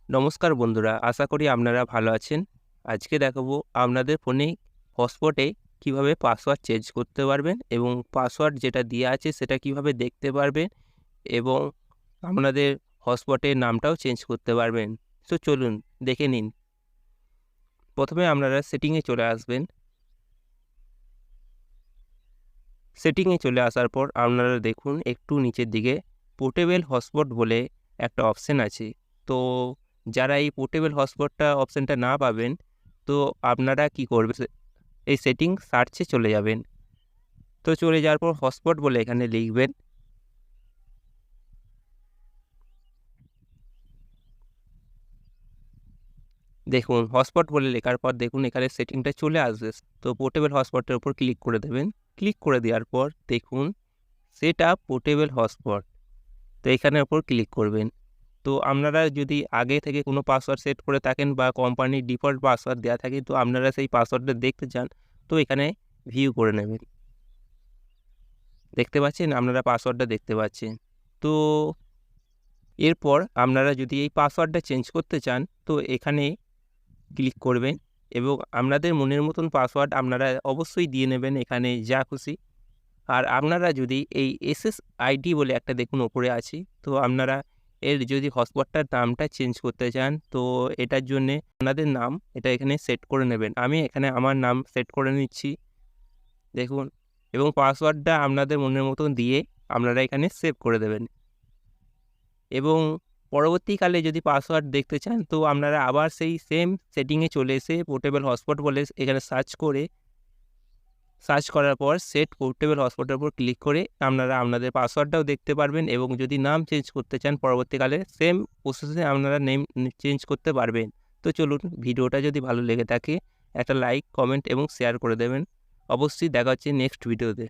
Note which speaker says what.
Speaker 1: নমস্কার বন্ধুরা, আশা করি আপনারা ভালো আছেন। আজকে দেখাবো আপনাদের ফোনে হটস্পটে কিভাবে পাসওয়ার্ড চেঞ্জ করতে পারবেন এবং পাসওয়ার্ড যেটা দেওয়া আছে সেটা কিভাবে দেখতে পারবেন এবং আপনাদের হটস্পটের নামটাও চেঞ্জ করতে পারবেন। তো চলুন দেখে নিন। প্রথমে আপনারা সেটিংয়ে চলে আসবেন। সেটিংয়ে চলে আসার পর আপনারা দেখুন একটু নিচের দিকে পোর্টেবল হটস্পট বলে একটা অপশন আছে। তো যারা এই পোর্টেবল হটস্পটটা অপশনটা না পাবেন, তো আপনারা কি করবেন, এই সেটিং সার্চে চলে যাবেন। তো চলে যাওয়ার পর হটস্পট বলে এখানে লিখবেন। দেখুন হটস্পট বলে লেখার পর দেখুন এখানে সেটিংটা চলে আসবে। তো পোর্টেবল হটস্পটের উপর ক্লিক করে দেবেন। ক্লিক করে দেওয়ার পর দেখুন সেট আপ পোর্টেবল হটস্পট, তো এখানের উপর ক্লিক করবেন। তো আপনারা যদি আগে থেকে কোনো পাসওয়ার্ড সেট করে থাকেন বা কোম্পানির ডিফল্ট পাসওয়ার্ড দেওয়া থাকে, তো আপনারা সেই পাসওয়ার্ডটা দেখতে চান, তো এখানে ভিউ করে নেবেন। দেখতে পাচ্ছেন, আপনারা পাসওয়ার্ডটা দেখতে পাচ্ছেন। তো এরপর আপনারা যদি এই পাসওয়ার্ডটা চেঞ্জ করতে চান, তো এখানে ক্লিক করবেন এবং আপনাদের মনের মতন পাসওয়ার্ড আপনারা অবশ্যই দিয়ে নেবেন এখানে যা খুশি। আর আপনারা যদি এই SSID বলে একটা দেখুন ওপরে আছে, তো আপনারা এর যদি হটস্পটটার নামটা চেঞ্জ করতে চান, তো এটার জন্যে আপনাদের নাম এটা এখানে সেট করে নেবেন। আমি এখানে আমার নাম সেট করে নিচ্ছি দেখুন, এবং পাসওয়ার্ডটা আপনাদের মনের মতন দিয়ে আপনারা এখানে সেভ করে দেবেন। এবং পরবর্তীকালে যদি পাসওয়ার্ড দেখতে চান, তো আপনারা আবার সেই সেম সেটিংয়ে চলে এসে পোর্টেবল হটস্পট বলে এখানে সার্চ করার পর সেট পোর্টেবল হটস্পটের উপর ক্লিক করে আপনারা আপনাদের পাসওয়ার্ডটাও দেখতে পারবেন এবং যদি নাম চেঞ্জ করতে চান পরবর্তীকালে সেম প্রসেসে আপনারা নেম চেঞ্জ করতে পারবেন। তো চলুন, ভিডিওটা যদি ভালো লেগে থাকে একটা লাইক, কমেন্ট এবং শেয়ার করে দেবেন। অবশ্যই দেখা হচ্ছে নেক্সট ভিডিওতে।